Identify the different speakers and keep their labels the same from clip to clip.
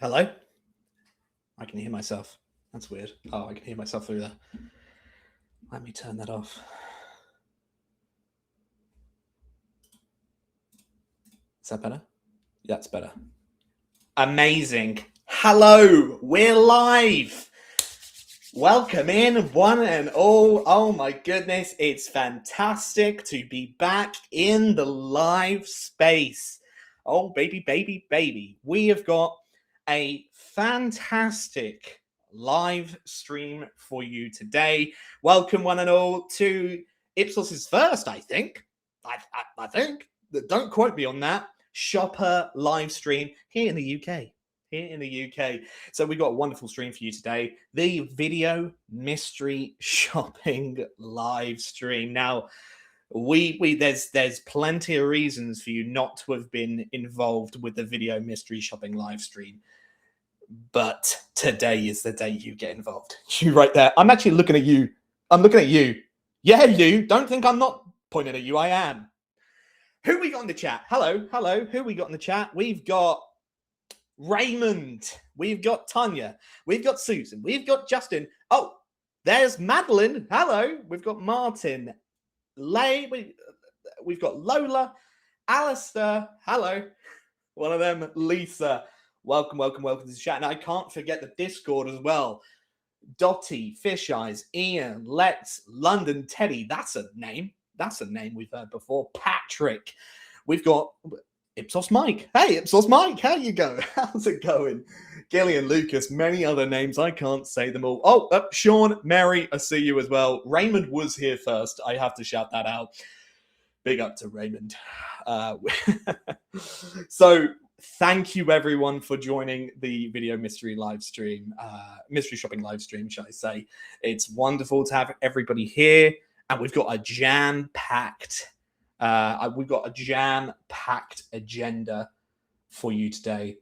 Speaker 1: Hello? I can hear myself. That's weird. Oh, I can hear myself through there. Let me turn that off. Is that better? Yeah, it's better. Amazing. Hello, we're live. Welcome in, one and all. Oh my goodness, it's fantastic to be back in the live space. Oh, baby, baby, baby. We have got a fantastic live stream for you today. Welcome, one and all, to Ipsos's first, I think. I think. Don't quote me on that. Shopper live stream here in the UK. So we've got a wonderful stream for you today. The video mystery shopping live stream. Now, there's plenty of reasons for you not to have been involved with the video mystery shopping live stream. But today is the day you get involved. You right there. I'm actually looking at you. I'm looking at you. Yeah, you. Don't think I'm not pointing at you. I am. Who we got in the chat? Hello. Who we got in the chat? We've got Raymond. We've got Tanya. We've got Susan. We've got Justin. Oh, there's Madeline. Hello. We've got Martin. We've got Lola. Alistair. Hello. One of them, Lisa. Welcome to the chat. And I can't forget the Discord as well. Dottie, Fish Eyes, Ian, Lex, London, Teddy. That's a name. We've heard before. Patrick. We've got Ipsos Mike. Hey, Ipsos Mike, how you go? How's it going? Gillian, Lucas, many other names. I can't say them all. Oh, Sean, Mary, I see you as well. Raymond was here first. I have to shout that out. Big up to Raymond. So thank you everyone for joining the video mystery live stream, mystery shopping live stream, shall I say. It's wonderful to have everybody here, and we've got a jam-packed agenda for you today.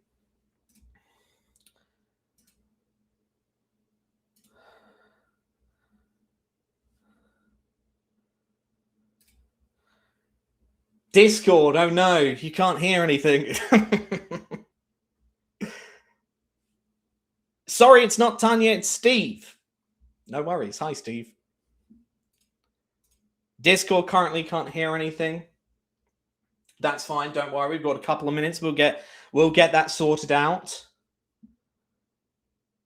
Speaker 1: Discord, oh no, you can't hear anything. Sorry, it's not Tanya, it's Steve. No worries. Hi, Steve. Discord currently can't hear anything. That's fine. Don't worry. We've got a couple of minutes. We'll get that sorted out.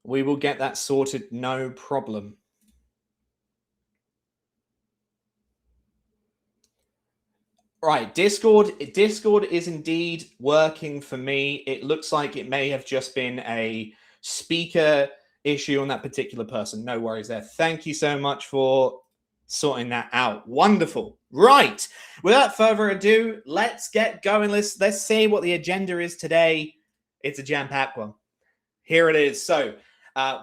Speaker 1: We will get that sorted. No problem. Right. Discord is indeed working for me. It looks like it may have just been a speaker issue on that particular person. No worries there. Thank you so much for sorting that out. Wonderful. Right. Without further ado, let's get going. Let's see what the agenda is today. It's a jam-packed one. Here it is. So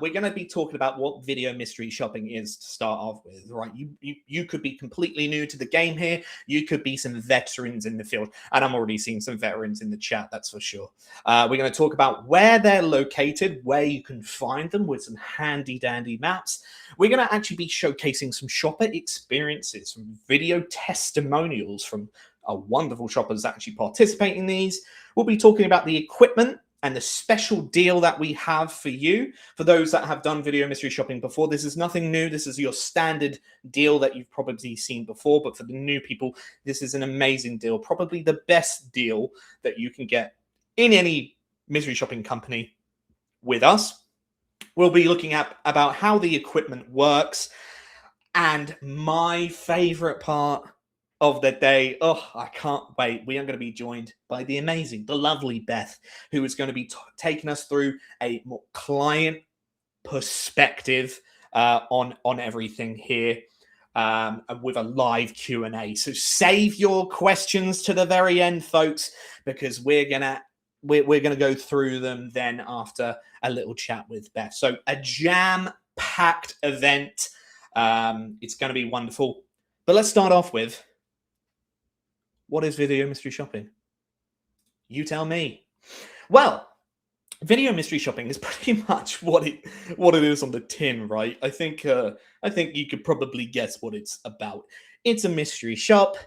Speaker 1: we're going to be talking about what video mystery shopping is to start off with, right? You could be completely new to the game here. You could be some veterans in the field, and I'm already seeing some veterans in the chat, that's for sure. We're going to talk about where they're located, where you can find them with some handy-dandy maps. We're going to actually be showcasing some shopper experiences, some video testimonials from wonderful shoppers actually participating in these. We'll be talking about the equipment and the special deal that we have for you, for those that have done video mystery shopping before. This is nothing new. This is your standard deal that you've probably seen before, but for the new people, this is an amazing deal, probably the best deal that you can get in any mystery shopping company with us. We'll be looking at about how the equipment works, and my favorite part of the day. Oh, I can't wait. We are going to be joined by the amazing, the lovely Beth, who is going to be taking us through a more client perspective on everything here, with a live Q&A. So save your questions to the very end, folks, because we're gonna go through them then after a little chat with Beth. So a jam-packed event. It's going to be wonderful. But let's start off with, what is video mystery shopping? You tell me. Well, video mystery shopping is pretty much what it is on the tin, right? I think you could probably guess what it's about. It's a mystery shop.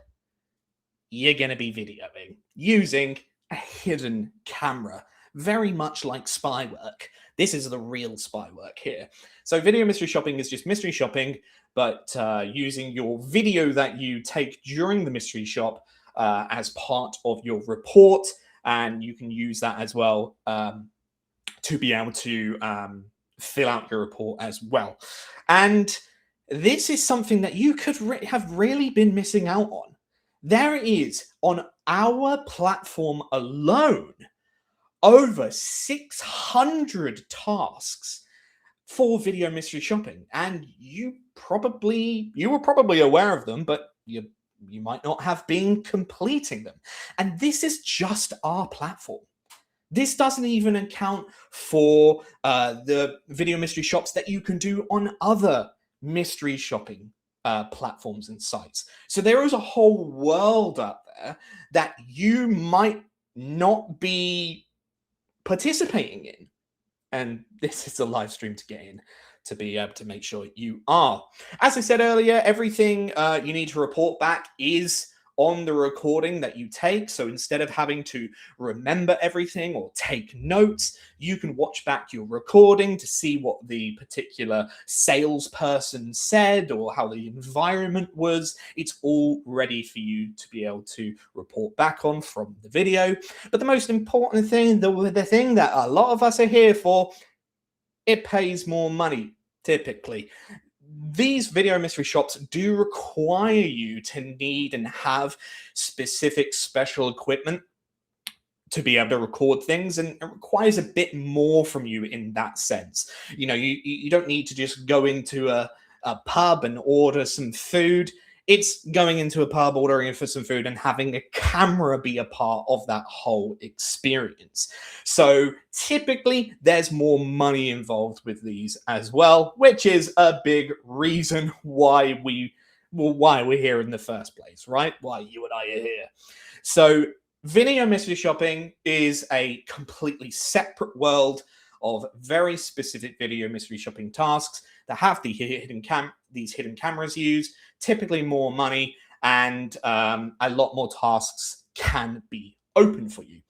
Speaker 1: You're gonna be videoing using a hidden camera. very much like spy work. This is the real spy work here. So video mystery shopping is just mystery shopping, but using your video that you take during the mystery shop as part of your report, and you can use that as well to be able to fill out your report as well. And this is something that you could have really been missing out on. There is, on our platform alone, over 600 tasks for video mystery shopping, and you were probably aware of them, but you might not have been completing them. And this is just our platform. This doesn't even account for the video mystery shops that you can do on other mystery shopping platforms and sites. So there is a whole world out there that you might not be participating in. And this is a live stream to get in to be able to make sure you are. As I said earlier, everything you need to report back is on the recording that you take. So instead of having to remember everything or take notes, you can watch back your recording to see what the particular salesperson said or how the environment was. It's all ready for you to be able to report back on from the video. But the most important thing, the thing that a lot of us are here for, it pays more money, typically. These video mystery shops do require you to need and have specific special equipment to be able to record things, and it requires a bit more from you in that sense. You know, you don't need to just go into a pub and order some food. It's going into a pub, ordering for some food, and having a camera be a part of that whole experience. So typically, there's more money involved with these as well, which is a big reason why we're here in the first place, right? Why you and I are here. So video mystery shopping is a completely separate world of very specific video mystery shopping tasks that have these hidden cameras used, typically more money, and a lot more tasks can be open for you.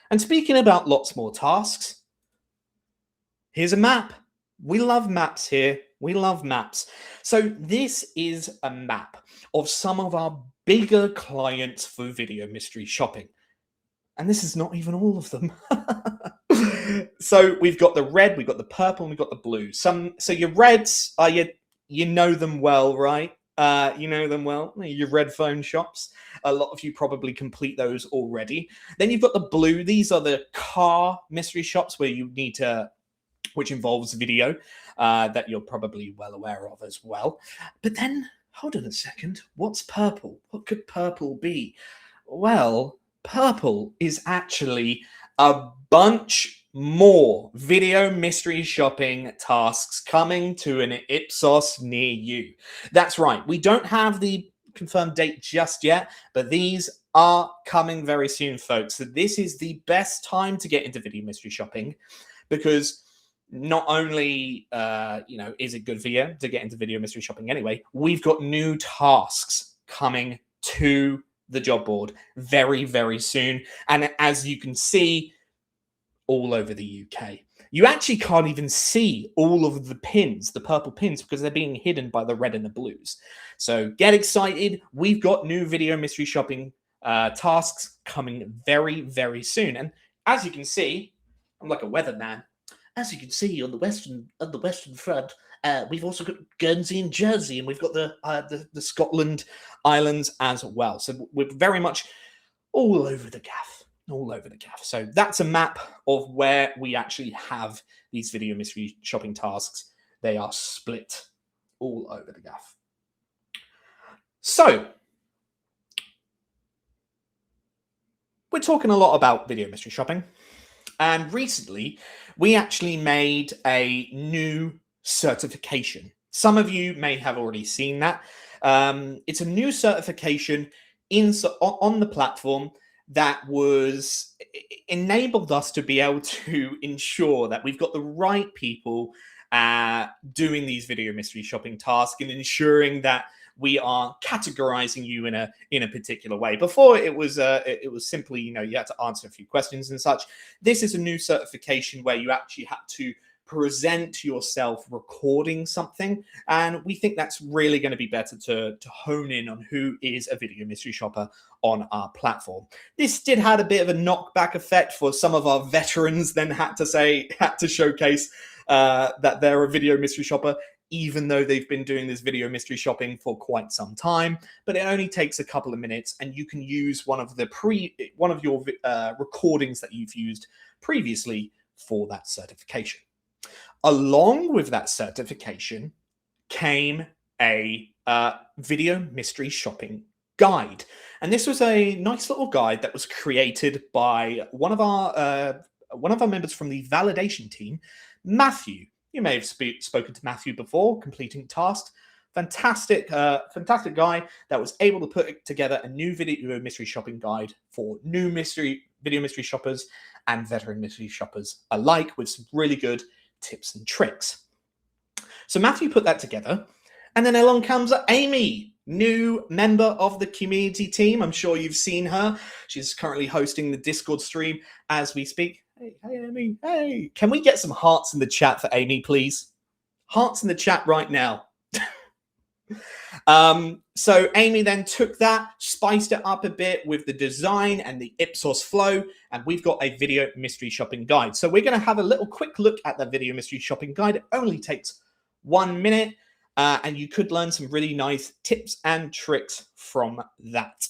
Speaker 1: And speaking about lots more tasks, here's a map. We love maps here. We love maps. So this is a map of some of our bigger clients for video mystery shopping. And this is not even all of them. So we've got the red, we've got the purple, and we've got the blue. So your reds are you know them well, right? You know them well. Your red phone shops. A lot of you probably complete those already. Then you've got the blue. These are the car mystery shops where you need to, which involves video, that you're probably well aware of as well. But then, hold on a second. What's purple? What could purple be? Well, purple is actually a bunch more video mystery shopping tasks coming to an Ipsos near you. That's right. We don't have the confirmed date just yet, but these are coming very soon, folks. So this is the best time to get into video mystery shopping, because not only is it good for you to get into video mystery shopping anyway, we've got new tasks coming to the job board very, very soon. And as you can see, all over the UK. You actually can't even see all of the pins, the purple pins, because they're being hidden by the red and the blues. So get excited. We've got new video mystery shopping tasks coming very, very soon. And as you can see, I'm like a weatherman. As you can see on the western front, we've also got Guernsey and Jersey, and we've got the Scotland Islands as well. So we're very much all over the gaff. All over the gaff. So that's a map of where we actually have these video mystery shopping tasks. They are split all over the gaff. So we're talking a lot about video mystery shopping. And recently, we actually made a new certification. Some of you may have already seen that. It's a new certification on the platform that was enabled us to be able to ensure that we've got the right people doing these video mystery shopping tasks, and ensuring that we are categorizing you in a particular way. Before it was simply, you had to answer a few questions and such. This is a new certification where you actually had to present yourself recording something, and we think that's really going to be better to hone in on who is a video mystery shopper on our platform. This did have a bit of a knockback effect for some of our veterans, then had to showcase that they're a video mystery shopper, even though they've been doing this video mystery shopping for quite some time. But it only takes a couple of minutes, and you can use one of your recordings that you've used previously for that certification. Along with that certification came a video mystery shopping guide. And this was a nice little guide that was created by one of our members from the validation team, Matthew. You may have spoken to Matthew before, completing tasks. Fantastic guy that was able to put together a new video mystery shopping guide for new video mystery shoppers and veteran mystery shoppers alike, with some really good tips and tricks. So Matthew put that together, and then along comes Amy, new member of the community team. I'm sure you've seen her. She's currently hosting the Discord stream as we speak. Hey, Amy. Hey, can we get some hearts in the chat for Amy, please? Hearts in the chat right now. So Amy then took that, spiced it up a bit with the design and the Ipsos flow, and we've got a video mystery shopping guide. So we're going to have a little quick look at the video mystery shopping guide. It only takes 1 minute, and you could learn some really nice tips and tricks from that.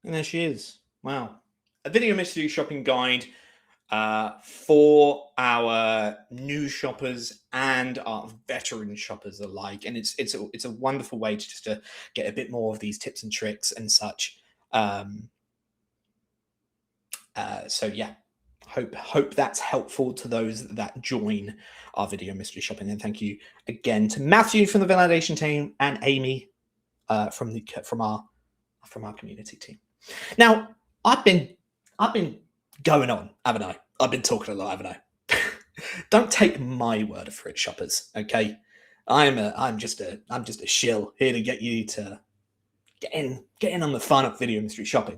Speaker 1: And there she is. Wow. A video mystery shopping guide for our new shoppers and our veteran shoppers alike. And it's a wonderful way to get a bit more of these tips and tricks and such. So yeah, hope that's helpful to those that join our video mystery shopping. And thank you again to Matthew from the validation team and Amy from our community team. Now, I've been going on, haven't I? I've been talking a lot, haven't I? Don't take my word for it, shoppers. Okay, I'm just a shill here to get you to get in on the fun of video mystery shopping.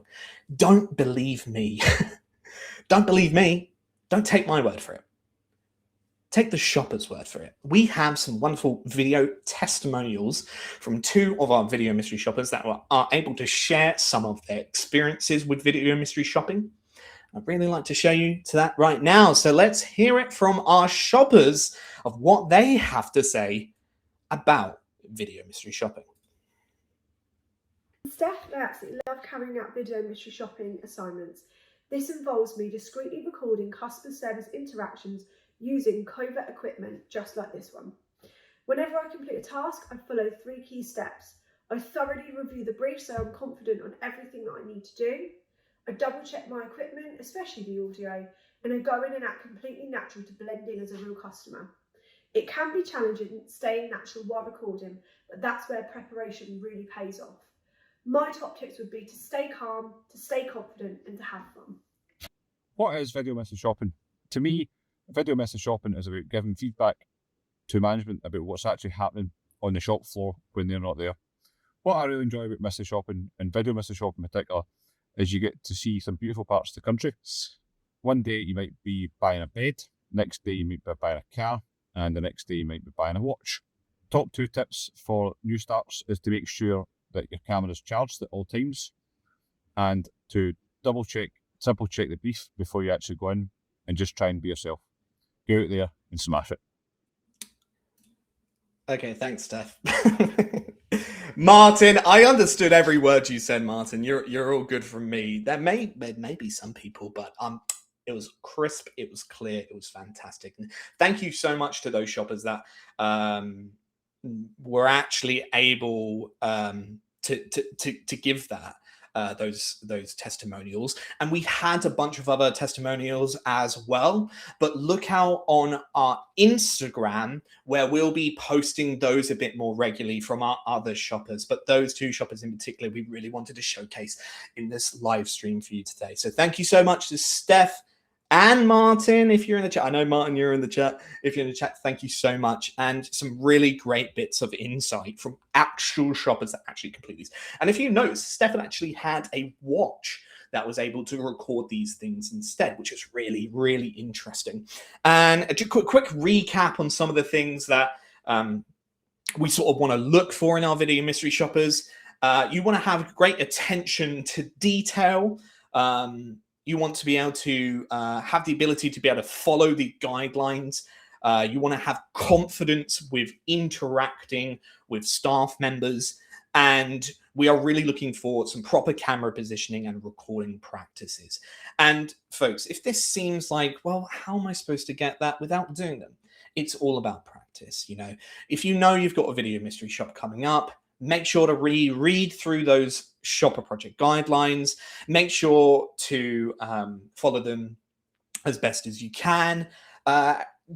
Speaker 1: Don't believe me. Don't believe me. Don't take my word for it. Take the shopper's word for it. We have some wonderful video testimonials from 2 of our video mystery shoppers that are able to share some of their experiences with video mystery shopping. I'd really like to show you to that right now. So let's hear it from our shoppers of what they have to say about video mystery shopping.
Speaker 2: Steph, I absolutely love carrying out video mystery shopping assignments. This involves me discreetly recording customer service interactions using covert equipment just like this one. Whenever I complete a task, I follow 3 key steps. I thoroughly review the brief so I'm confident on everything that I need to do. I double check my equipment, especially the audio, and I go in and act completely natural to blend in as a real customer. It can be challenging staying natural while recording, but that's where preparation really pays off. My top tips would be to stay calm, to stay confident, and to have fun.
Speaker 3: What is video mystery shopping? To me, video mystery shopping is about giving feedback to management about what's actually happening on the shop floor when they're not there. What I really enjoy about mystery shopping, and video mystery shopping in particular, is you get to see some beautiful parts of the country. One day you might be buying a bed, next day you might be buying a car, and the next day you might be buying a watch. Top 2 tips for new starts is to make sure that your camera is charged at all times, and to triple check the brief before you actually go in, and just try and be yourself. Go out there and smash it.
Speaker 1: Okay, thanks, Steph. Martin, I understood every word you said, Martin. You're all good from me. There may be some people, but it was crisp, it was clear, it was fantastic. And thank you so much to those shoppers that were actually able to give that. Those testimonials, and we had a bunch of other testimonials as well, but look out on our Instagram where we'll be posting those a bit more regularly from our other shoppers. But those 2 shoppers in particular we really wanted to showcase in this live stream for you today. So thank you so much to Steph and Martin, if you're in the chat. I know, Martin, you're in the chat. If you're in the chat, thank you so much. And some really great bits of insight from actual shoppers that actually complete these. And if you notice, Stefan actually had a watch that was able to record these things instead, which is really, really interesting. And a quick recap on some of the things that we sort of want to look for in our video mystery shoppers. You want to have great attention to detail. You want to be able to have the ability to be able to follow the guidelines. You want to have confidence with interacting with staff members. And we are really looking for some proper camera positioning and recording practices. And folks, if this seems like, well, how am I supposed to get that without doing them? It's all about practice. If you know you've got a video mystery shop coming up, make sure to read through those shopper project guidelines. Make sure to follow them as best as you can.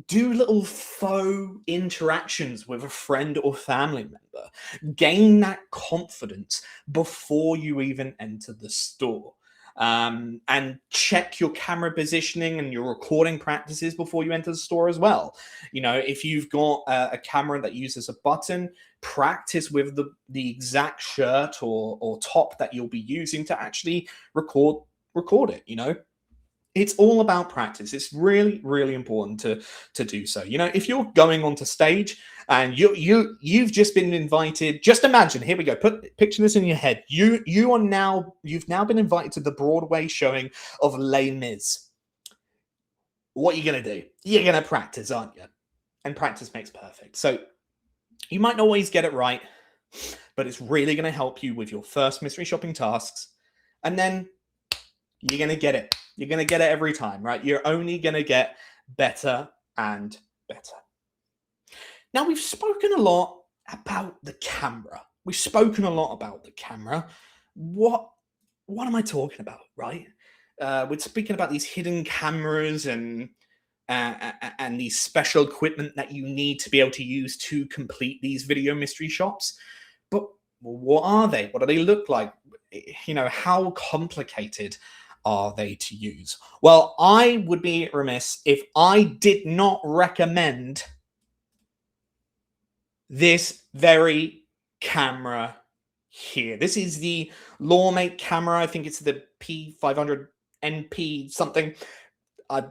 Speaker 1: Do little faux interactions with a friend or family member. Gain that confidence before you even enter the store. And check your camera positioning and your recording practices before you enter the store as well. If you've got a camera that uses a button, practice with the exact shirt or top that you'll be using to actually record it. It's all about practice. It's really, really important to do so. If you're going onto stage and you've just been invited, just imagine, here we go, picture this in your head. You've now been invited to the Broadway showing of Les Mis. What are you going to do? You're going to practice, aren't you? And practice makes perfect. So you might not always get it right, but it's really going to help you with your first mystery shopping tasks. And then you're going to get it. You're going to get it every time, right? You're only going to get better and better. Now, we've spoken a lot about the camera. What am I talking about, right? We're speaking about these hidden cameras and these special equipment that you need to be able to use to complete these video mystery shops. But what are they? What do they look like? How complicated are they to use? Well, I would be remiss if I did not recommend this very camera here. This is the Lawmate camera. I think it's the P500 NP something. I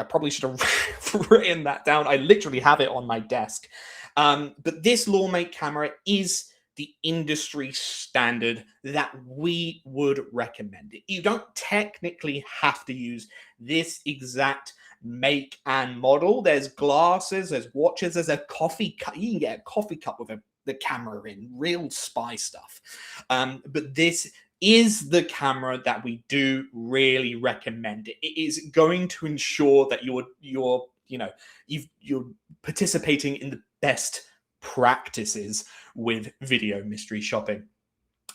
Speaker 1: probably should have written that down. I literally have it on my desk. But this Lawmate camera is the industry standard that we would recommend it. You don't technically have to use this exact make and model. There's glasses, there's watches, there's a coffee cup. You can get a coffee cup with the camera in, real spy stuff. But this is the camera that we do really recommend. It is going to ensure that you're participating in the best practices with video mystery shopping.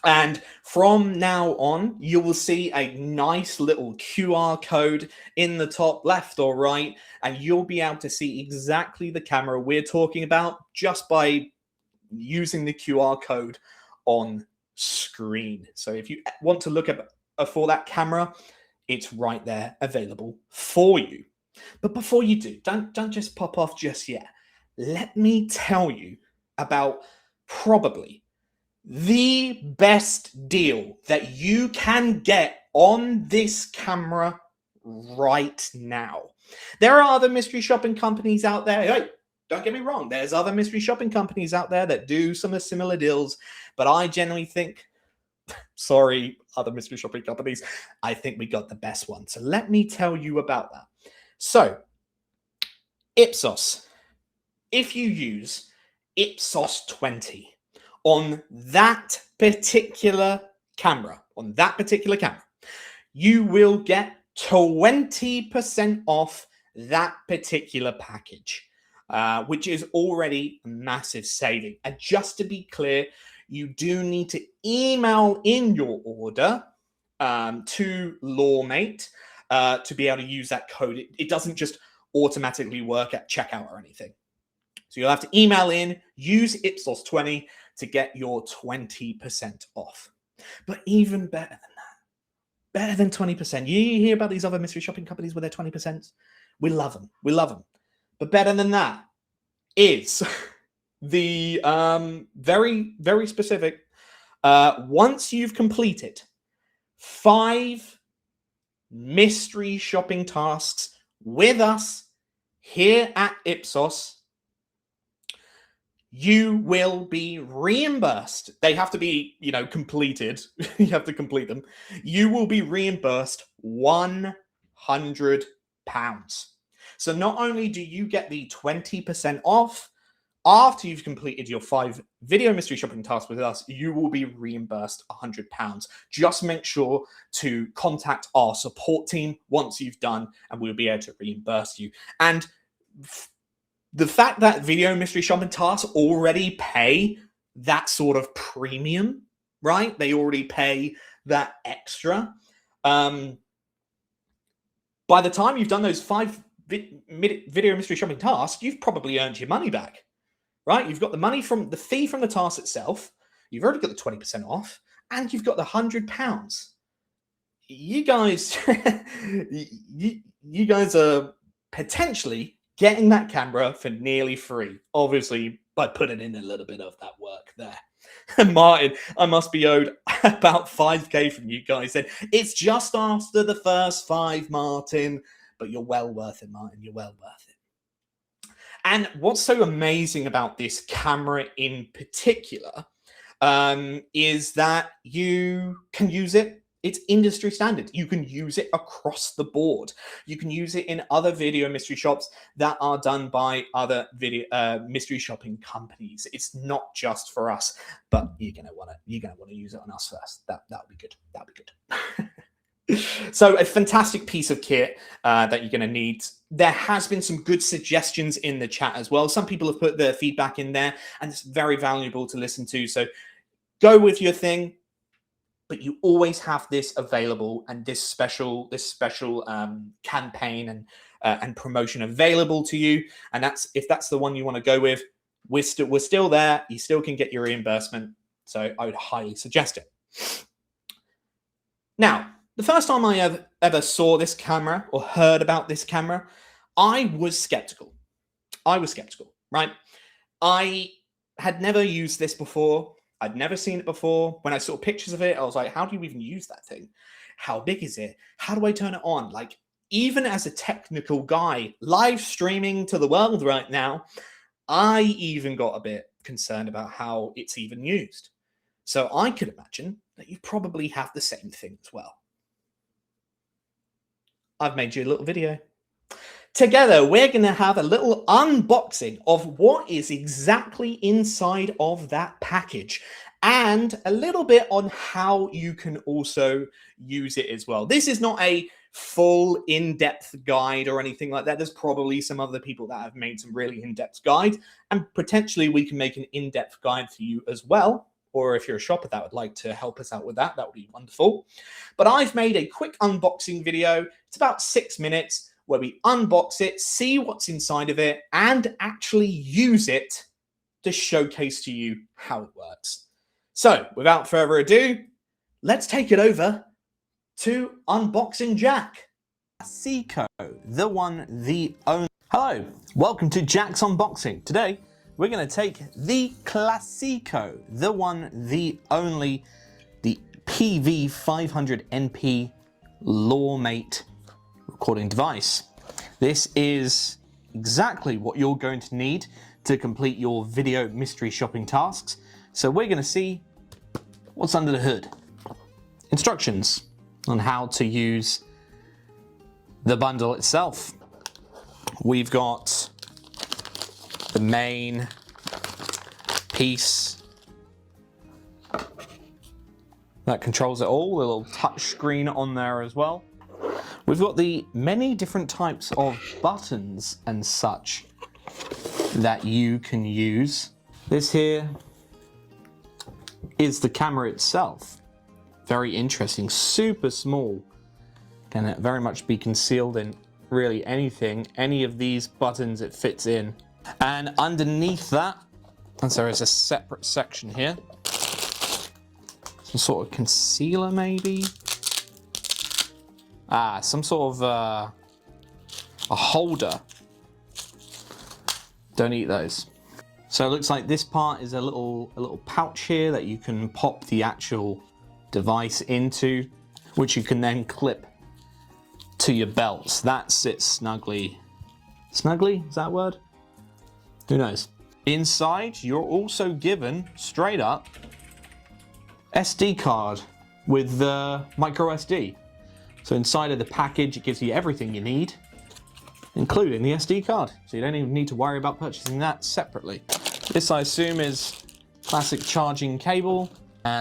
Speaker 1: And from now on, you will see a nice little QR code in the top left or right, and you'll be able to see exactly the camera we're talking about just by using the QR code on screen. So if you want to look for that camera, it's right there available for you. But before you do, don't just pop off just yet. Let me tell you about probably the best deal that you can get on this camera right now. There are other mystery shopping companies out there. Hey, Don't get me wrong. There's other mystery shopping companies out there that do some of similar deals, but I generally think, sorry, other mystery shopping companies, I think we got the best one. So let me tell you about that. So Ipsos, if you use Ipsos 20 on that particular camera, you will get 20% off that particular package, which is already a massive saving. And just to be clear, you do need to email in your order to Lawmate to be able to use that code. It doesn't just automatically work at checkout or anything. So you'll have to email in, use Ipsos 20 to get your 20% off. But even better than that, better than 20%. You hear about these other mystery shopping companies with their 20%? We love them. We love them. But better than that is the very, very specific, once you've completed 5 mystery shopping tasks with us here at Ipsos, you will be reimbursed. They have to be, completed. You have to complete them. You will be reimbursed £100. So not only do you get the 20% off, after you've completed your 5 video mystery shopping tasks with us, you will be reimbursed £100. Just make sure to contact our support team once you've done, and we'll be able to reimburse you. And the fact that video mystery shopping tasks already pay that sort of premium, right? They already pay that extra. By the time you've done those 5 video mystery shopping tasks, you've probably earned your money back, right? You've got the money from the fee from the task itself. You've already got the 20% off, and you've got the £100. You guys, you guys are potentially getting that camera for nearly free, obviously, by putting in a little bit of that work there. And Martin, I must be owed about 5k from you guys. Then it's just after the first 5, Martin, but you're well worth it, Martin. You're well worth it. And what's so amazing about this camera in particular is that you can use it. It's industry standard. You can use it across the board. You can use it in other video mystery shops that are done by other video mystery shopping companies. It's not just for us, but you're gonna want to use it on us first. That would be good. That would be good. So a fantastic piece of kit that you're going to need. There has been some good suggestions in the chat as well. Some people have put their feedback in there, and it's very valuable to listen to. So go with your thing. But you always have this available, and this special campaign and promotion available to you. And if that's the one you want to go with, we're still there. You still can get your reimbursement. So I would highly suggest it. Now, the first time I ever saw this camera or heard about this camera, I was skeptical. Right? I had never used this before. I'd never seen it before. When I saw pictures of it, I was like, how do you even use that thing? How big is it? How do I turn it on? Like, even as a technical guy, live streaming to the world right now, I even got a bit concerned about how it's even used. So I could imagine that you probably have the same thing as well. I've made you a little video. Together, we're going to have a little unboxing of what is exactly inside of that package, and a little bit on how you can also use it as well. This is not a full in-depth guide or anything like that. There's probably some other people that have made some really in-depth guides, and potentially we can make an in-depth guide for you as well. Or if you're a shopper that would like to help us out with that, that would be wonderful. But I've made a quick unboxing video. It's about 6 minutes, where we unbox it, see what's inside of it, and actually use it to showcase to you how it works. So, without further ado, let's take it over to Unboxing Jack. Classico, the one, the only. Hello, welcome to Jack's Unboxing. Today, we're going to take the Classico, the one, the only, the PV500NP Lawmate recording device. This is exactly what you're going to need to complete your video mystery shopping tasks. So we're going to see what's under the hood. Instructions on how to use the bundle itself. We've got the main piece that controls it all, a little touch screen on there as well. We've got the many different types of buttons and such that you can use. This here is the camera itself. Very interesting, super small. Can it very much be concealed in really anything, any of these buttons it fits in. And underneath that, there is a separate section here. Some sort of concealer maybe? Some sort of a holder. Don't eat those. So it looks like this part is a little pouch here that you can pop the actual device into, which you can then clip to your belts. That sits snugly. Snugly? Is that a word? Who knows? Inside, you're also given, straight up, SD card with the micro SD. So inside of the package, it gives you everything you need, including the SD card. So you don't even need to worry about purchasing that separately. This, I assume, is classic charging cable.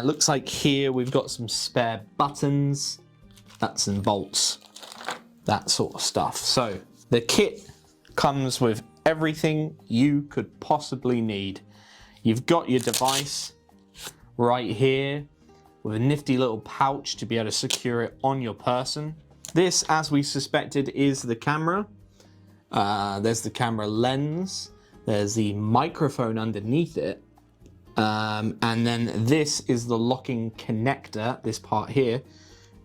Speaker 1: Looks like here we've got some spare buttons, nuts and bolts, that sort of stuff. So the kit comes with everything you could possibly need. You've got your device right here with a nifty little pouch to be able to secure it on your person. This, as we suspected, is the camera. There's the camera lens. There's the microphone underneath it. And then this is the locking connector, this part here,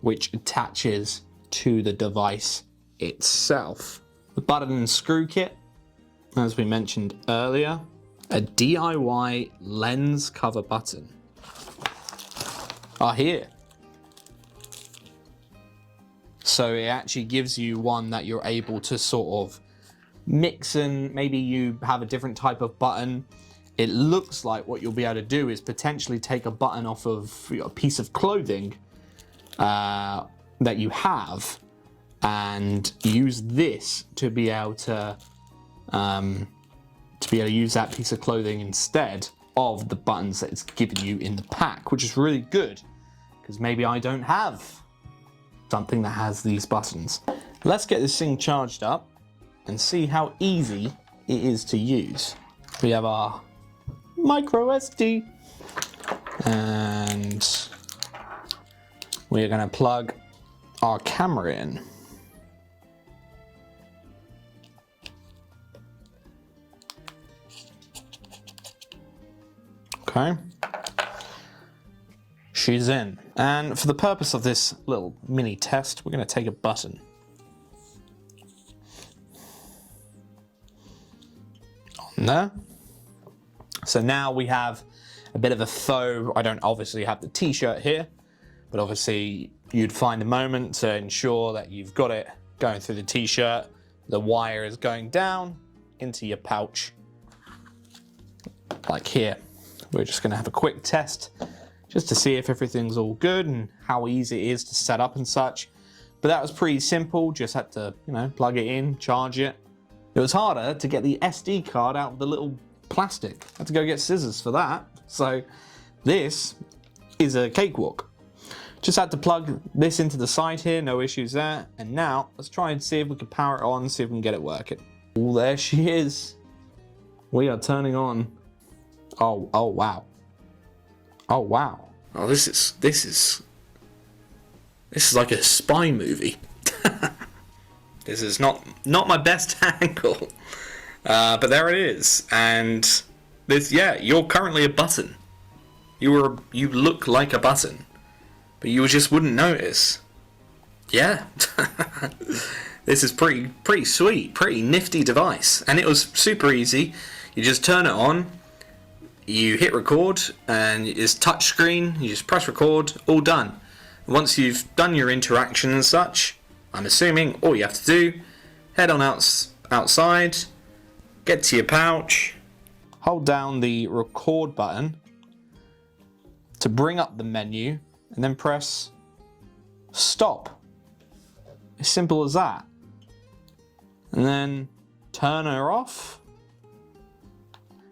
Speaker 1: which attaches to the device itself. The button and screw kit, as we mentioned earlier, a DIY lens cover button are here. So it actually gives you one that you're able to sort of mix, and maybe you have a different type of button. It looks like what you'll be able to do is potentially take a button off of a piece of clothing that you have and use this to be able to use that piece of clothing instead of the buttons that it's given you in the pack, which is really good because maybe I don't have something that has these buttons. Let's get this thing charged up and see how easy it is to use. We have our micro SD and we're going to plug our camera in. Okay, she's in. And for the purpose of this little mini test, we're going to take a button. On there. So now we have a bit of a faux, I don't obviously have the t-shirt here, but obviously you'd find a moment to ensure that you've got it going through the t-shirt. The wire is going down into your pouch, like here. We're just going to have a quick test just to see if everything's all good and how easy it is to set up and such. But that was pretty simple, just had to, plug it in, charge it. It was harder to get the SD card out of the little plastic. I had to go get scissors for that. So this is a cakewalk. Just had to plug this into the side here, no issues there. And now let's try and see if we can power it on, see if we can get it working. Oh, there she is. We are turning on. Oh wow. Oh wow. Oh, this is like a spy movie. This is not my best angle. But there it is. And this, yeah, you're currently a button. You look like a button. But you just wouldn't notice. Yeah. This is pretty sweet, pretty nifty device. And it was super easy. You just turn it on. You hit record and it's touch screen, you just press record, all done. Once you've done your interaction and such, I'm assuming all you have to do, head on outside, get to your pouch, hold down the record button to bring up the menu, and then press stop. As simple as that. And then turn her off.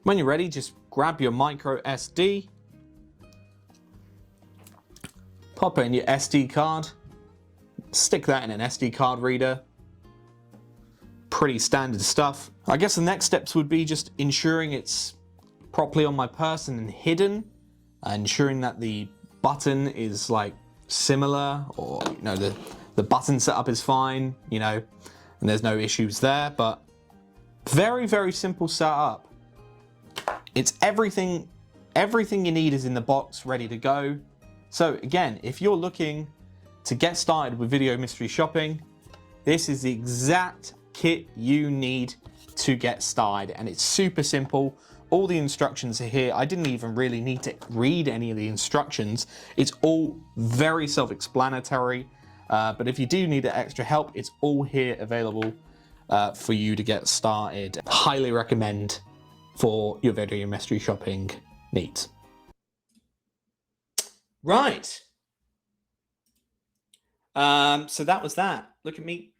Speaker 1: When you're ready, just grab your micro SD, pop it in your SD card, stick that in an SD card reader. Pretty standard stuff. I guess the next steps would be just ensuring it's properly on my person and hidden, ensuring that the button is like similar, or the button setup is fine, and there's no issues there. But very, very simple setup. It's everything you need is in the box, ready to go. So again, if you're looking to get started with video mystery shopping, this is the exact kit you need to get started, and it's super simple. All the instructions are here. I didn't even really need to read any of the instructions. It's all very self-explanatory, but if you do need extra help, it's all here available for you to get started. Highly recommend for your video mystery shopping needs. Right. So that was that. Look at me.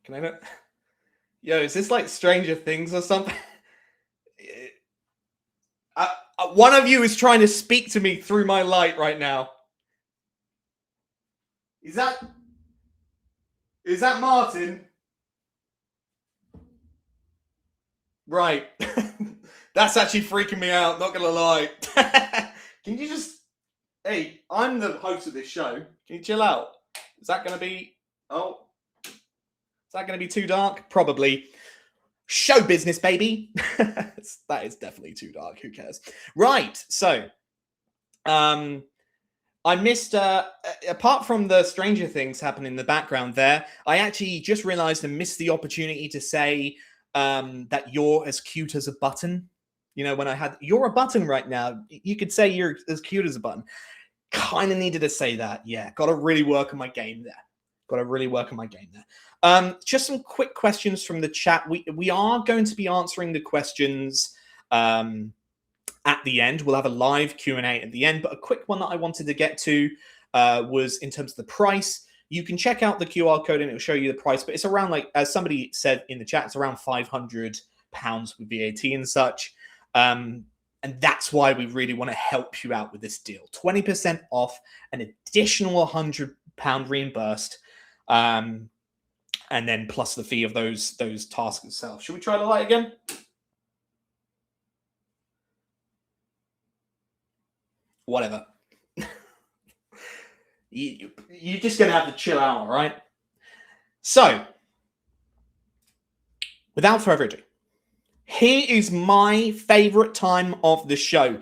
Speaker 1: Can I look? Yo, is this like Stranger Things or something? One of you is trying to speak to me through my light right now. Is that Martin? Right. That's actually freaking me out, not gonna lie. Can you just... Hey, I'm the host of this show. Can you chill out? Is that gonna be... Oh. Is that gonna be too dark? Probably. Show business, baby. That is definitely too dark. Who cares? Right. So, I missed, apart from the Stranger Things happening in the background there, I actually just realized and missed the opportunity to say that you're as cute as a button. When I had, you're a button right now. You could say you're as cute as a button. Kind of needed to say that. Yeah, got to really work on my game there. Just some quick questions from the chat. We are going to be answering the questions at the end. We'll have a live Q&A at the end, but a quick one that I wanted to get to was in terms of the price. You can check out the QR code and it'll show you the price, but it's around, like, as somebody said in the chat, it's around £500 with VAT and such. And that's why we really want to help you out with this deal. 20% off, an additional £100 reimbursed, and then plus the fee of those tasks itself. Should we try the light again? Whatever. You're just going to have to chill out, all right? So, without further ado, here is my favorite time of the show.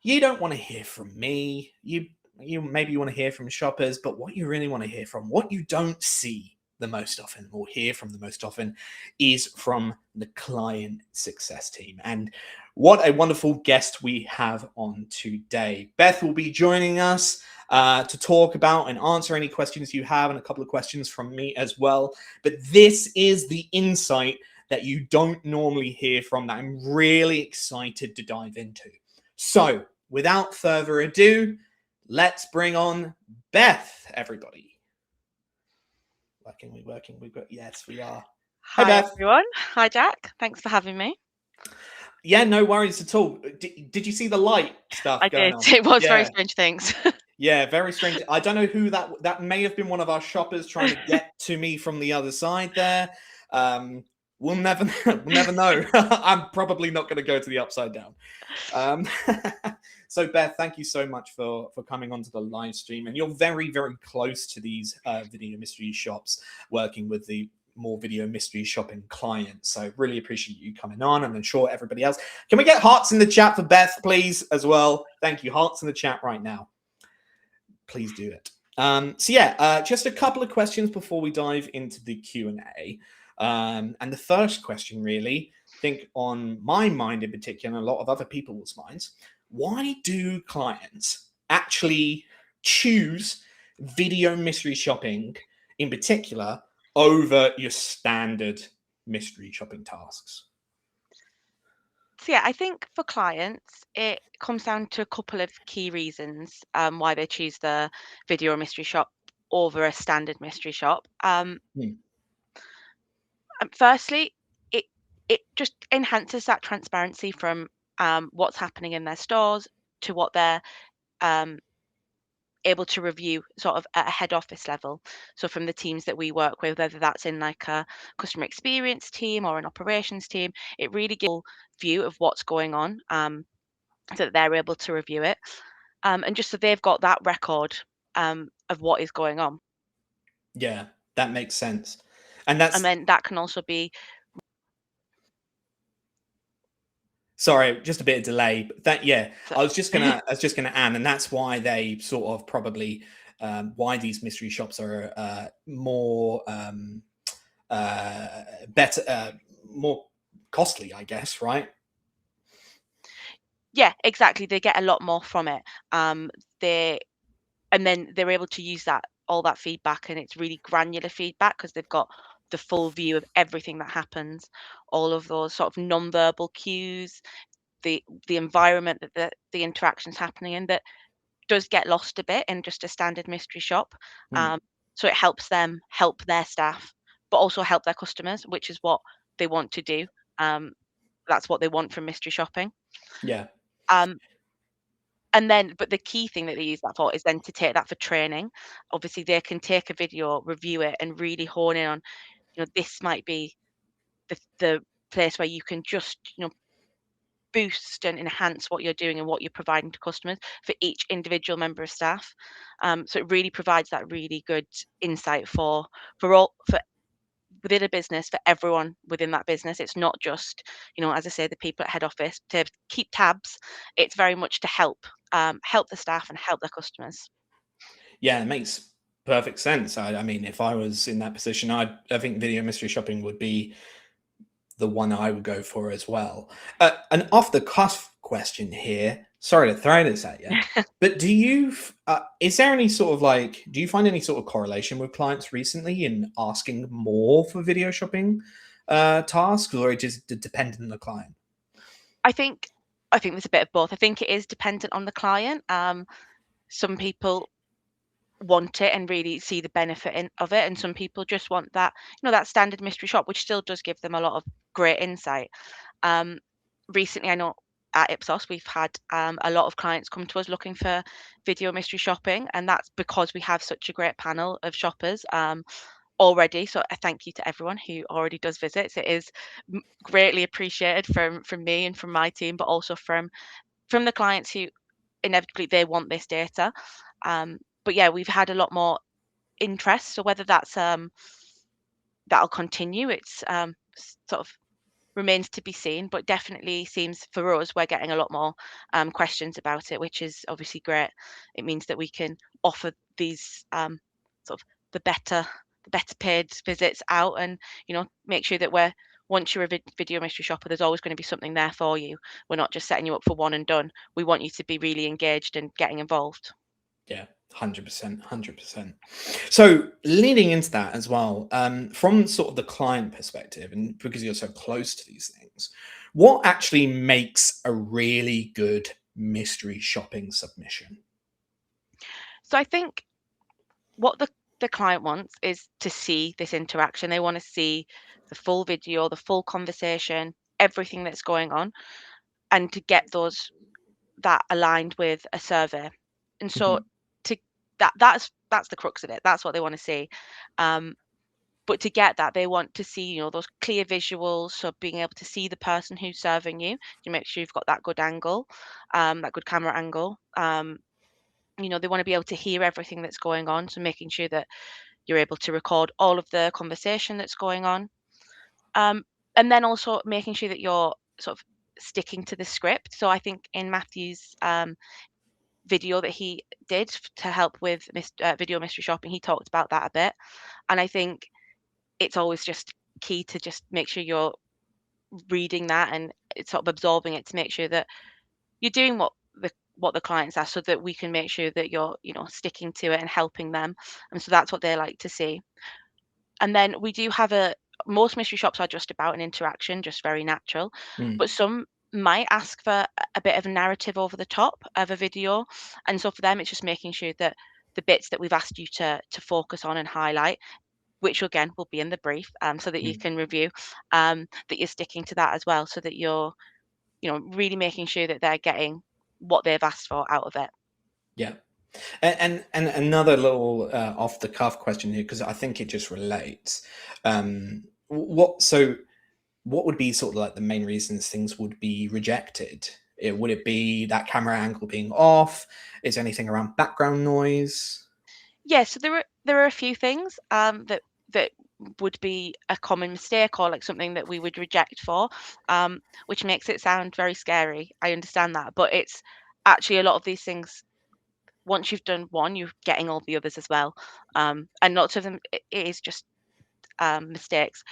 Speaker 1: You don't want to hear from me. You maybe you want to hear from shoppers, but what you really want to hear from, what you don't see the most often or hear from the most often, is from the client success team. And what a wonderful guest we have on today. Beth will be joining us to talk about and answer any questions you have, and a couple of questions from me as well. But this is the insight that you don't normally hear from, that I'm really excited to dive into. So without further ado, let's bring on Beth, everybody. Working. Yes, we are.
Speaker 4: Hi,
Speaker 1: Beth.
Speaker 4: everyone. Hi, Jack. Thanks for having me.
Speaker 1: Yeah, no worries at all. Did you see the light stuff going on?
Speaker 4: It was very strange things.
Speaker 1: Yeah, very strange. I don't know who that may have been. One of our shoppers trying to get to me from the other side there. We'll never know. I'm probably not going to go to the upside down. So Beth, thank you so much for coming onto the live stream. And you're very, very close to these video mystery shops, working with the more video mystery shopping clients. So really appreciate you coming on, and I'm sure everybody else. Can we get hearts in the chat for Beth, please, as well? Thank you. Hearts in the chat right now. Please do it. Just a couple of questions before we dive into the Q&A. And the first question, really, I think on my mind in particular, and a lot of other people's minds, why do clients actually choose video mystery shopping in particular over your standard mystery shopping tasks?
Speaker 4: So yeah, I think for clients, it comes down to a couple of key reasons why they choose the video or mystery shop over a standard mystery shop.
Speaker 1: Hmm.
Speaker 4: Firstly, it it just enhances that transparency from what's happening in their stores to what they're um, able to review sort of at a head office level. So from the teams that we work with, whether that's in like a customer experience team or an operations team, it really gives a view of what's going on, so that they're able to review it. And just so they've got that record of what is going on.
Speaker 1: Yeah, that makes sense. And
Speaker 4: And
Speaker 1: that's
Speaker 4: then that can also be,
Speaker 1: sorry, just a bit of delay. But that, yeah,
Speaker 4: so,
Speaker 1: I was just gonna add, and that's why they sort of probably why these mystery shops are more better, more costly, I guess, right?
Speaker 4: yeah, exactly. They get a lot more from it. They and then they're able to use that all that feedback, and it's really granular feedback because they've got the full view of everything that happens, all of those sort of non-verbal cues, the environment that the interactions happening in that does get lost a bit in just a standard mystery shop.
Speaker 1: Hmm.
Speaker 4: Um, so it helps them help their staff, but also help their customers, which is what they want to do. Um, that's what they want from mystery shopping.
Speaker 1: Yeah,
Speaker 4: Um, and then, but the key thing that they use that for is then to take that for training. Obviously, they can take a video, review it, and really hone in on, this might be the place where you can just, boost and enhance what you're doing and what you're providing to customers for each individual member of staff. So it really provides that really good insight for within a business, for everyone within that business. It's not just, as I say, the people at head office to keep tabs. It's very much to help the staff and help their customers.
Speaker 1: yeah, it makes perfect sense. I mean, if I was in that position, I think video mystery shopping would be the one I would go for as well. An off the cuff question here. Sorry to throw this at you, but is there any sort of like, do you find any sort of correlation with clients recently in asking more for video shopping tasks, or it just dependent on the client?
Speaker 4: I think I think there's a bit of both. I think it is dependent on the client. Some people want it and really see the benefit of it, and some people just want that, that standard mystery shop, which still does give them a lot of great insight. Um, Recently, I know at Ipsos we've had a lot of clients come to us looking for video mystery shopping, and that's because we have such a great panel of shoppers already. So a thank you to everyone who already does visits. It is greatly appreciated from me and from my team, but also from the clients who inevitably they want this data. But yeah, we've had a lot more interest. So whether that'll continue, it's sort of remains to be seen, but definitely seems for us we're getting a lot more questions about it, which is obviously great. It means that we can offer these sort of the better the better paid visits out, and make sure that we're once you're a video mystery shopper, there's always going to be something there for you. We're not just setting you up for one and done. We want you to be really engaged and getting involved.
Speaker 1: Yeah, 100%, 100%. So leading into that as well, from sort of the client perspective, and because you're so close to these things, what actually makes a really good mystery shopping submission?
Speaker 4: So I think what the client wants is to see this interaction. They want to see the full video, the full conversation, everything that's going on, and to get those that aligned with a survey. And so
Speaker 1: Mhm.
Speaker 4: to that's the crux of it. That's what they want to see. Um, but to get that, they want to see, those clear visuals. So being able to see the person who's serving you, to make sure you've got that good angle, that good camera angle. They want to be able to hear everything that's going on. So making sure that you're able to record all of the conversation that's going on. Um, and then also making sure that you're sort of sticking to the script. So I think in Matthew's video that he did to help with video mystery shopping, he talked about that a bit. And I think it's always just key to just make sure you're reading that and it's sort of absorbing it to make sure that you're doing what the clients ask, so that we can make sure that you're, sticking to it and helping them. And so that's what they like to see. And then we do have most mystery shops are just about an interaction, just very natural.
Speaker 1: Mm.
Speaker 4: But some might ask for a bit of a narrative over the top of a video. And so for them, it's just making sure that the bits that we've asked you to focus on and highlight, which again will be in the brief, so that you can review, that you're sticking to that as well, so that you're, really making sure that they're getting what they've asked for out of it.
Speaker 1: Yeah. And another little off the cuff question here, because I think it just relates. What would be sort of like the main reasons things would be rejected? Would it be that camera angle being off? Is there anything around background noise?
Speaker 4: Yeah, so there are a few things that would be a common mistake, or like something that we would reject for, which makes it sound very scary. I understand that, but it's actually a lot of these things. Once you've done one, you're getting all the others as well, and lots of them it is just mistakes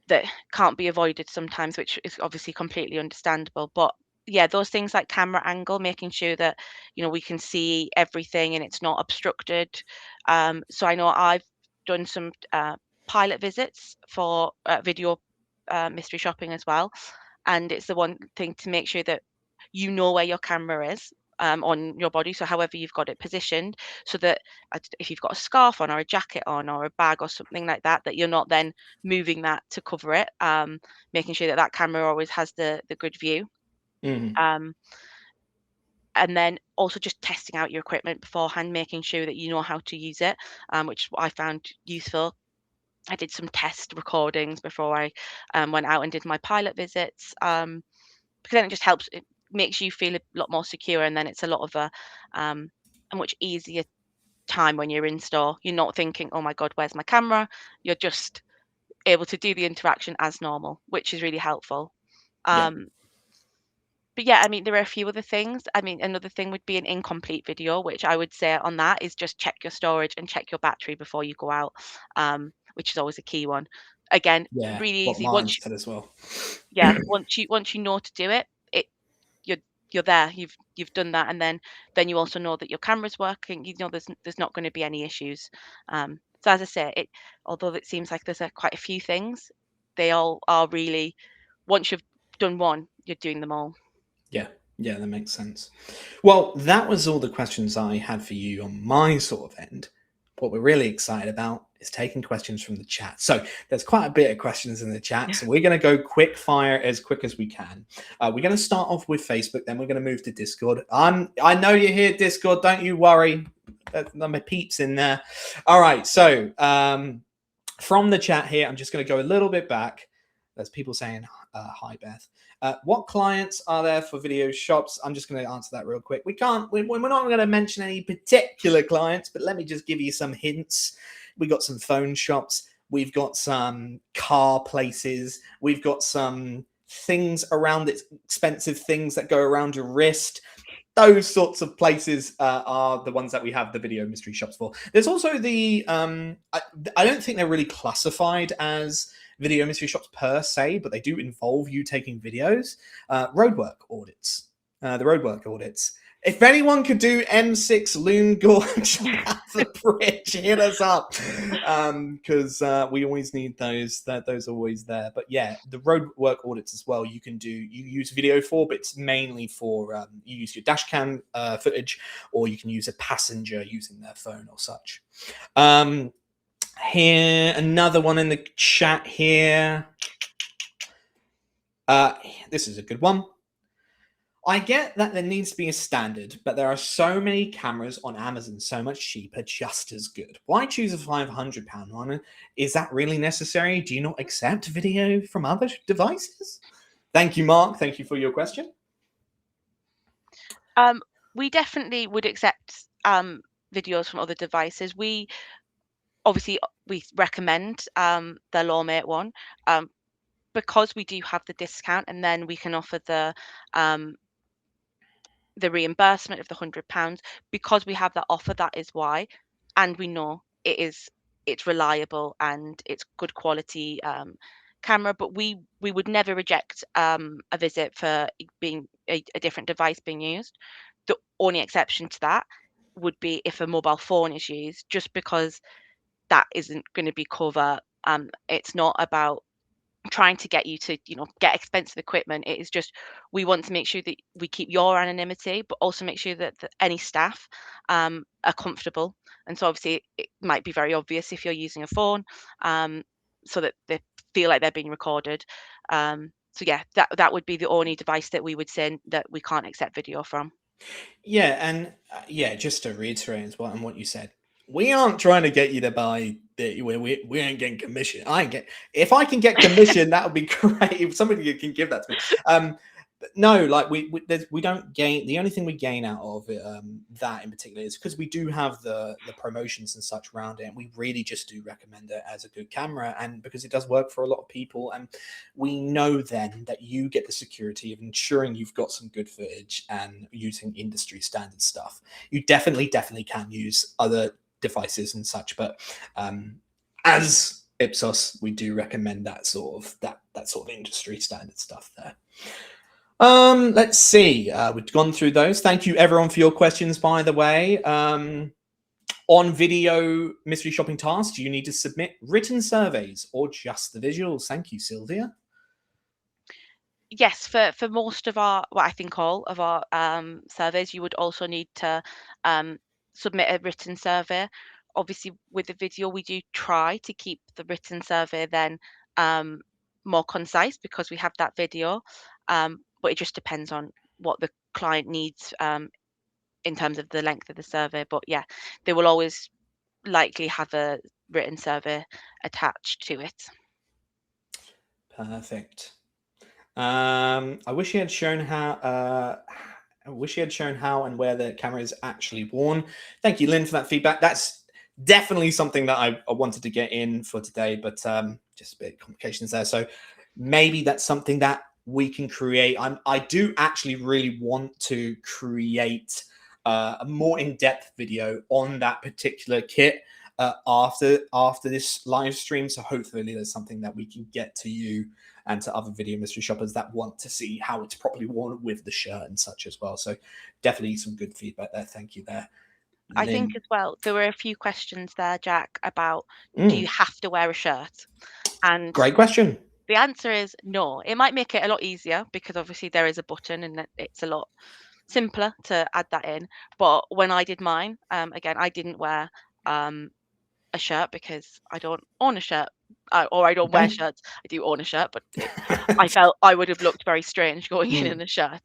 Speaker 4: that can't be avoided sometimes, which is obviously completely understandable. But yeah, those things like camera angle, making sure that we can see everything and it's not obstructed. So I know I've done some pilot visits for video mystery shopping as well, and it's the one thing to make sure that you know where your camera is on your body. So however you've got it positioned, so that if you've got a scarf on or a jacket on or a bag or something like that, that you're not then moving that to cover it. Making sure that that camera always has the good view.
Speaker 1: Mm.
Speaker 4: Um, and then also just testing out your equipment beforehand, making sure that you know how to use it, which I found useful. I did some test recordings before I went out and did my pilot visits, because then it just helps. It makes you feel a lot more secure, and then it's a lot of a much easier time when you're in store. You're not thinking, "Oh my God, where's my camera?" You're just able to do the interaction as normal, which is really helpful.
Speaker 1: Yeah.
Speaker 4: Um, but yeah, I mean, there are a few other things. I mean, another thing would be an incomplete video, which I would say on that is just check your storage and check your battery before you go out, which is always a key one. Again,
Speaker 1: Yeah.
Speaker 4: really
Speaker 1: What
Speaker 4: easy.
Speaker 1: mine said as well.
Speaker 4: Yeah, once you know to do it, you're you're there. You've done that, and then you also know that your camera's working. There's not going to be any issues. So as I say, although it seems like there's quite a few things, they all are really, once you've done one, you're doing them all.
Speaker 1: Yeah, yeah, that makes sense. Well, that was all the questions I had for you on my sort of end. What we're really excited about is taking questions from the chat. So there's quite a bit of questions in the chat. So we're going to go quick fire as quick as we can. We're going to start off with Facebook, then we're going to move to Discord. I know you're here, Discord. Don't you worry. My peeps in there. All right. So from the chat here, I'm just going to go a little bit back. There's people saying, hi, Beth. What clients are there for video shops? I'm just going to answer that real quick. We're not going to mention any particular clients, but let me just give you some hints. We got some phone shops. We've got some car places. We've got some things around it, expensive things that go around your wrist. Those sorts of places are the ones that we have the video mystery shops for. There's also the, I don't think they're really classified as video mystery shops per se, but they do involve you taking videos. Roadwork audits. The roadwork audits. If anyone could do M6 Loon Gorge at the bridge, hit us up, because we always need those. Those are always there. But yeah, the roadwork audits as well. You use video for, but it's mainly for you use your dash cam footage, or you can use a passenger using their phone or such. Here, another one in the chat here. This is a good one. I get that there needs to be a standard, but there are so many cameras on Amazon so much cheaper, just as good. Why choose a £500 one? Is that really necessary? Do you not accept video from other devices? Thank you, Mark. Thank you for your question.
Speaker 4: We definitely would accept videos from other devices. We recommend the Lawmate one, because we do have the discount, and then we can offer the reimbursement of the £100 because we have that offer. That is why, and we know it's reliable and it's good quality camera. But we would never reject a visit for being a different device being used. the only exception to that would be if a mobile phone is used, just because that isn't going to be covered. It's not about trying to get you to, get expensive equipment. It is just, we want to make sure that we keep your anonymity, but also make sure that any staff are comfortable. And so obviously it might be very obvious if you're using a phone, so that they feel like they're being recorded. So yeah, that would be the only device that we would say that we can't accept video from.
Speaker 1: Yeah, and just to reiterate as well on what you said, we aren't trying to get you to buy the we ain't getting commission. If I can get commission, that would be great. If somebody can give that to me. But no, like we don't gain. The only thing we gain out of it, that in particular, is because we do have the promotions and such around it, and we really just do recommend it as a good camera, and because it does work for a lot of people, and we know then that you get the security of ensuring you've got some good footage and using industry standard stuff. You definitely can use other devices and such, but as Ipsos, we do recommend that sort of industry standard stuff there. Let's see. We've gone through those. Thank you everyone for your questions, by the way. On video mystery shopping tasks, do you need to submit written surveys or just the visuals? Thank you, Sylvia.
Speaker 4: Yes, for most of our, well, I think all of our surveys, you would also need to submit a written survey. Obviously, with the video, we do try to keep the written survey then more concise because we have that video. But it just depends on what the client needs in terms of the length of the survey. But yeah, they will always likely have a written survey attached to it.
Speaker 1: Perfect. I wish he had shown how. I wish he had shown how and where the camera is actually worn. Thank you, Lynn, for that feedback. That's definitely something that I wanted to get in for today, but just a bit of complications there. So maybe that's something that we can create. I do actually really want to create a more in-depth video on that particular kit after this live stream. So hopefully there's something that we can get to you and to other video mystery shoppers that want to see how it's properly worn with the shirt and such as well. So definitely some good feedback there. Thank you there.
Speaker 4: I think as well, there were a few questions there, Jack, about do you have to wear a shirt? And
Speaker 1: great question.
Speaker 4: The answer is no. It might make it a lot easier because obviously there is a button and it's a lot simpler to add that in. But when I did mine, again, I didn't wear a shirt because I don't own a shirt, or I don't wear shirts. I do own a shirt, but I felt I would have looked very strange going in a shirt.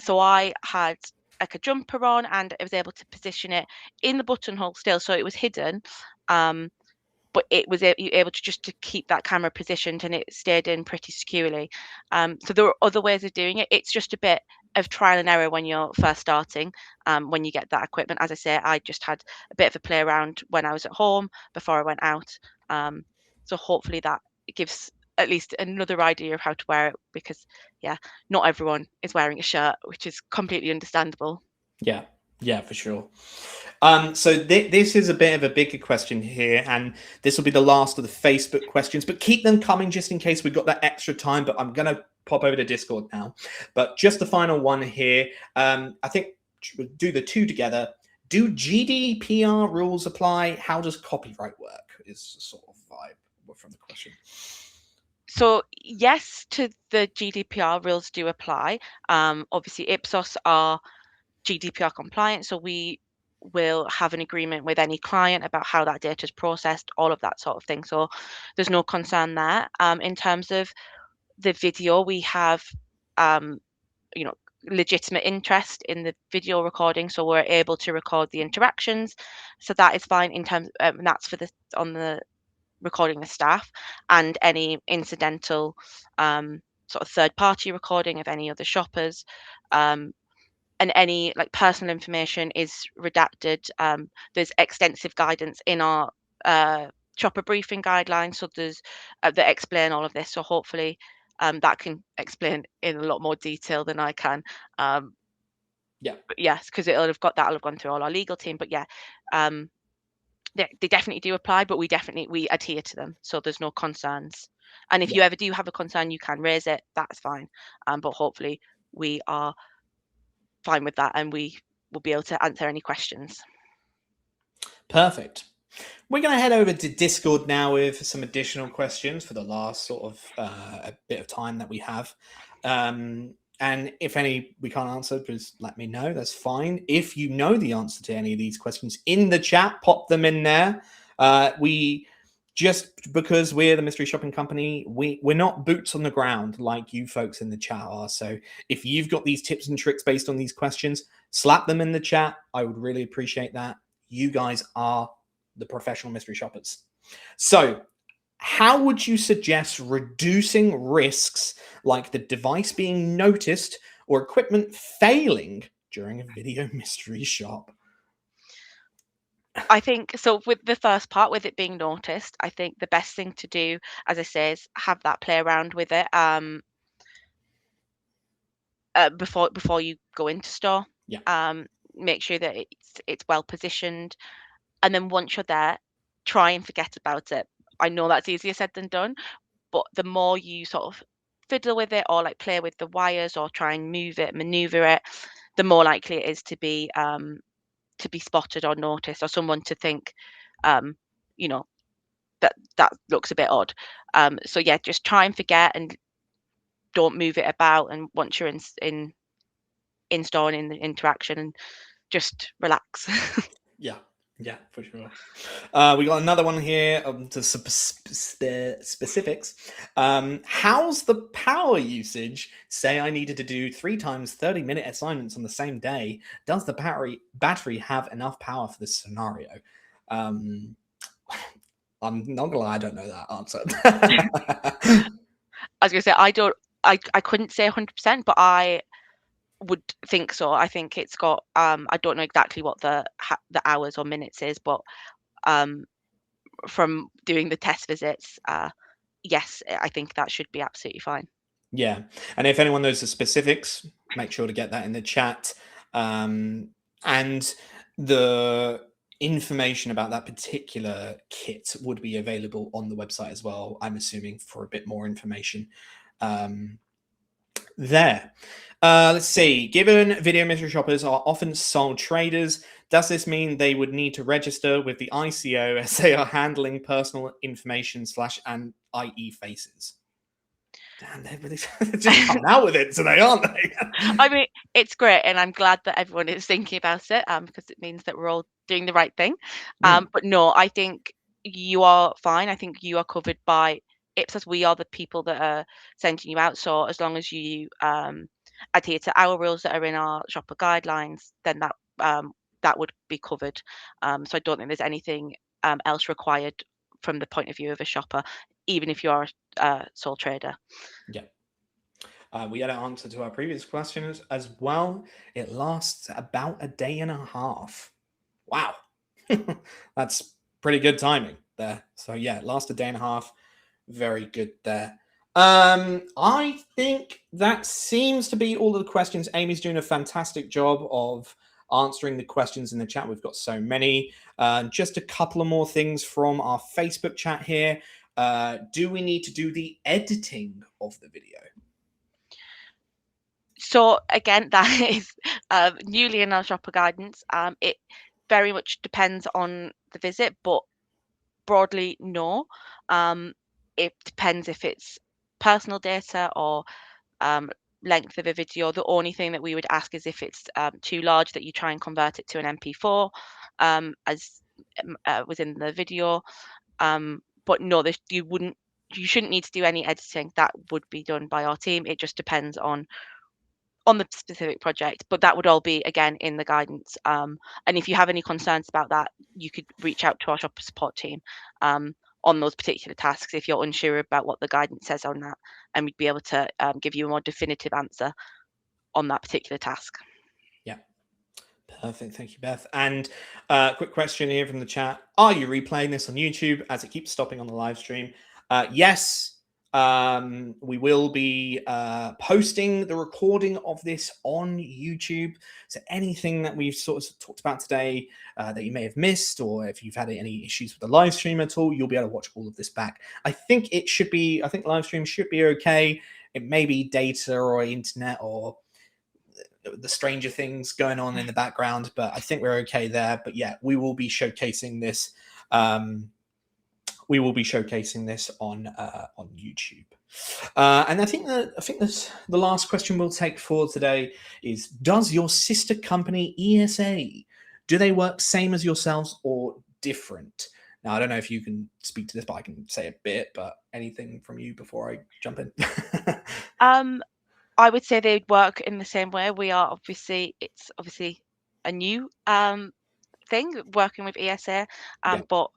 Speaker 4: So I had like a jumper on, and I was able to position it in the buttonhole still, so it was hidden. But it was able to just to keep that camera positioned, and it stayed in pretty securely. So there are other ways of doing it. It's just a bit of trial and error when you're first starting, when you get that equipment. As I say, I just had a bit of a play around when I was at home before I went out. So hopefully that gives at least another idea of how to wear it, because yeah, not everyone is wearing a shirt, which is completely understandable.
Speaker 1: Yeah, for sure. So this is a bit of a bigger question here, and this will be the last of the Facebook questions, but keep them coming just in case we've got that extra time. But I'm going to pop over to Discord now. But just the final one here. I think we'll do the two together. Do GDPR rules apply? How does copyright work? Is the sort of vibe from the question.
Speaker 4: So yes, to the GDPR rules do apply. Obviously, Ipsos are GDPR compliant, so we will have an agreement with any client about how that data is processed, all of that sort of thing. So there's no concern there. In terms of the video, we have, legitimate interest in the video recording, so we're able to record the interactions. So that is fine in terms. That's for on the recording the staff, and any incidental sort of third-party recording of any other shoppers. And any like personal information is redacted. There's extensive guidance in our shopper briefing guidelines, so there's that explain all of this. So hopefully that can explain in a lot more detail than I can. But yes, because that'll have gone through all our legal team. But yeah, they definitely do apply, but we adhere to them, so there's no concerns. And if you ever do have a concern, you can raise it. That's fine. But hopefully we are fine with that, and we will be able to answer any questions.
Speaker 1: Perfect. We're going to head over to Discord now with some additional questions for the last sort of a bit of time that we have. And if any we can't answer, please let me know. That's fine. If you know the answer to any of these questions in the chat, pop them in there. We just because we're the mystery shopping company, we're not boots on the ground like you folks in the chat are. So if you've got these tips and tricks based on these questions, slap them in the chat. I would really appreciate that. You guys are the professional mystery shoppers. So how would you suggest reducing risks like the device being noticed or equipment failing during a video mystery shop?
Speaker 4: I think so. With the first part, with it being noticed, I think the best thing to do, as I say, is have that play around with it before you go into store.
Speaker 1: Yeah.
Speaker 4: Make sure that it's well positioned, and then once you're there, try and forget about it. I know that's easier said than done, but the more you sort of fiddle with it or like play with the wires or try and move it, maneuver it, the more likely it is to be spotted or noticed, or someone to think, you know, that looks a bit odd. So yeah, just try and forget and don't move it about. And once you're in store and in the interaction, and just relax.
Speaker 1: Yeah, for sure. We got another one here to specifics. How's the power usage? Say I needed to do 3 times 30-minute assignments on the same day. Does the battery have enough power for this scenario? I'm not gonna lie, I don't know that answer.
Speaker 4: I was gonna say I couldn't say 100%, but I would think so. I think it's got I don't know exactly what the hours or minutes is, but from doing the test visits, yes, I think that should be absolutely fine.
Speaker 1: Yeah, and if anyone knows the specifics, make sure to get that in the chat. And the information about that particular kit would be available on the website as well, I'm assuming, for a bit more information there. Let's see. Given video mystery shoppers are often sole traders, does this mean they would need to register with the ICO as they are handling personal information / and IE faces? Damn, they're just coming out with it today, aren't they?
Speaker 4: I mean, it's great, and I'm glad that everyone is thinking about it, because it means that we're all doing the right thing. But no, I think you are fine. I think you are covered by Ipsos. We are the people that are sending you out. So as long as you adhere to our rules that are in our shopper guidelines, then that would be covered. So I don't think there's anything else required from the point of view of a shopper, even if you are a sole trader.
Speaker 1: Yeah. We had an answer to our previous questions as well. It lasts about a day and a half. Wow. That's pretty good timing there. So yeah, it lasts a day and a half. Very good there. I think that seems to be all of the questions. Amy's doing a fantastic job of answering the questions in the chat. We've got so many. Just a couple of more things from our Facebook chat here. Do we need to do the editing of the video?
Speaker 4: So again, that is newly in our shopper guidance. It very much depends on the visit, but broadly, no. It depends if it's personal data or length of a video. The only thing that we would ask is if it's too large, that you try and convert it to an MP4, as was in the video. But no, you shouldn't need to do any editing. That would be done by our team. It just depends on the specific project, but that would all be again in the guidance. And if you have any concerns about that, you could reach out to our shopper support team on those particular tasks if you're unsure about what the guidance says on that, and we'd be able to give you a more definitive answer on that particular task.
Speaker 1: Yeah, perfect. Thank you, Beth. And quick question here from the chat: are you replaying this on YouTube as it keeps stopping on the live stream? Yes. We will be posting the recording of this on YouTube. So anything that we've sort of talked about today that you may have missed, or if you've had any issues with the live stream at all, you'll be able to watch all of this back. I think live stream should be okay. It may be data or internet or the Stranger Things going on in the background, but I think we're okay there. But yeah, we will be showcasing this. We will be showcasing this on YouTube. And I think that's the last question we'll take for today is: does your sister company ESA, do they work same as yourselves or different? Now, I don't know if you can speak to this, but I can say a bit. But anything from you before I jump in?
Speaker 4: I would say they'd work in the same way. It's obviously a new thing working with ESA,
Speaker 1: Yeah.
Speaker 4: but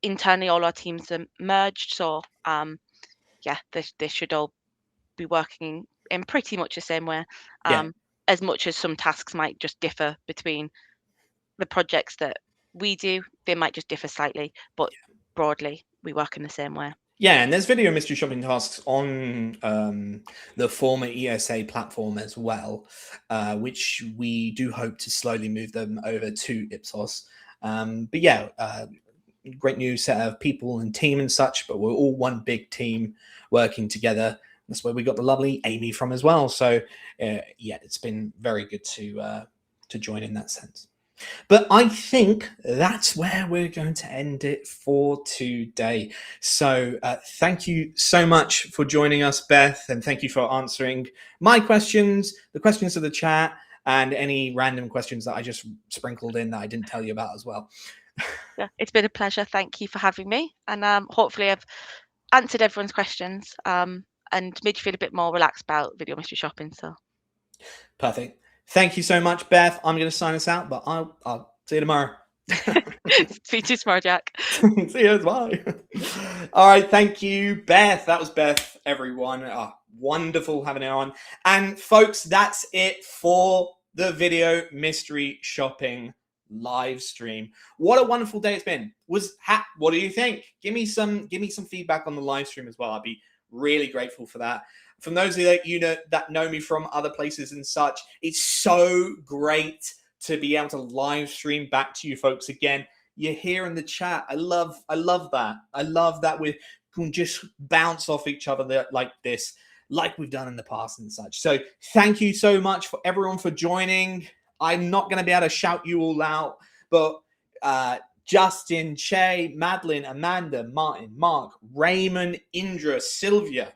Speaker 4: internally all our teams are merged. So yeah, they should all be working in pretty much the same way.
Speaker 1: Yeah.
Speaker 4: As much as some tasks might just differ between the projects that we do, they might just differ slightly, but broadly we work in the same way.
Speaker 1: Yeah, and there's video mystery shopping tasks on the former ESA platform as well, which we do hope to slowly move them over to Ipsos. But yeah, great new set of people and team and such, but we're all one big team working together. That's where we got the lovely Amy from as well. So yeah, it's been very good to join in that sense. But I think that's where we're going to end it for today. So thank you so much for joining us, Beth, and thank you for answering my questions, the questions of the chat, and any random questions that I just sprinkled in that I didn't tell you about as well.
Speaker 4: Yeah, it's been a pleasure. Thank you for having me, and hopefully I've answered everyone's questions and made you feel a bit more relaxed about video mystery shopping. So
Speaker 1: perfect. Thank you so much, Beth. I'm going to sign us out, but I'll see you tomorrow.
Speaker 4: Speak to you tomorrow, Jack.
Speaker 1: See you. Bye. All right. Thank you, Beth. That was Beth, everyone. Oh, wonderful having her on. And folks, that's it for the video mystery shopping live stream. What a wonderful day it's been. What do you think? Give me some feedback on the live stream as well. I'd be really grateful for that. From those of you that know me from other places and such, it's so great to be able to live stream back to you folks again. You're here in the chat. I love that. I love that we can just bounce off each other like this, like we've done in the past and such. So thank you so much for everyone for joining. I'm not going to be able to shout you all out, but Justin, Che, Madeline, Amanda, Martin, Mark, Raymond, Indra, Sylvia.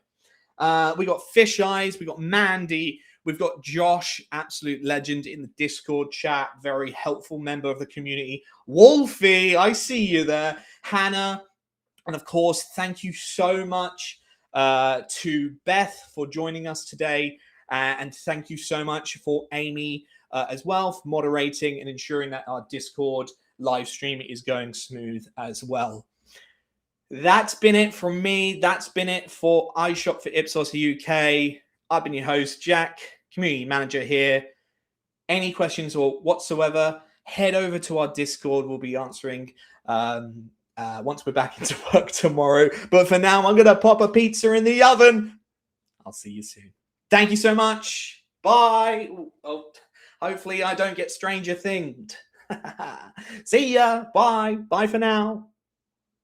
Speaker 1: We got Fish Eyes, we got Mandy, we've got Josh, absolute legend in the Discord chat, very helpful member of the community. Wolfie, I see you there. Hannah, and of course, thank you so much to Beth for joining us today, and thank you so much for Amy as well for moderating and ensuring that our Discord live stream is going smooth as well. That's been it from me. That's been it for iShopFor Ipsos UK. I've been your host, Jack, community manager here. Any questions or whatsoever, head over to our Discord. We'll be answering once we're back into work tomorrow. But for now, I'm going to pop a pizza in the oven. I'll see you soon. Thank you so much. Bye. Oh, hopefully I don't get Stranger Thinged. See ya. Bye. Bye for now.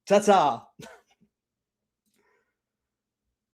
Speaker 1: Ta-ta.